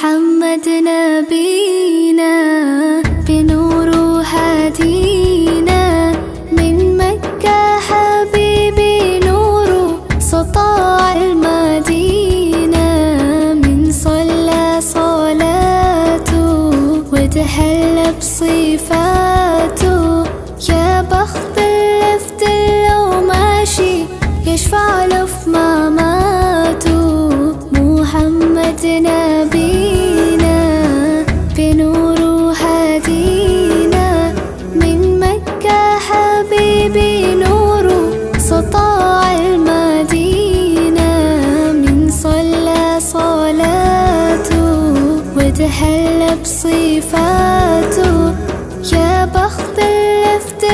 محمد نبينا بنور هدينا من مكة حبيبي نور سطاع المدينة من صلى صلاته وتحلى بصفاته يا بخت اللفت لو ماشي يشفع له في مماته محمد نبينا بنور هدينا من مكة حبيبي نور سطاع المدينة من صلى صلاته وتحلى بصفاته يا بخت اللفت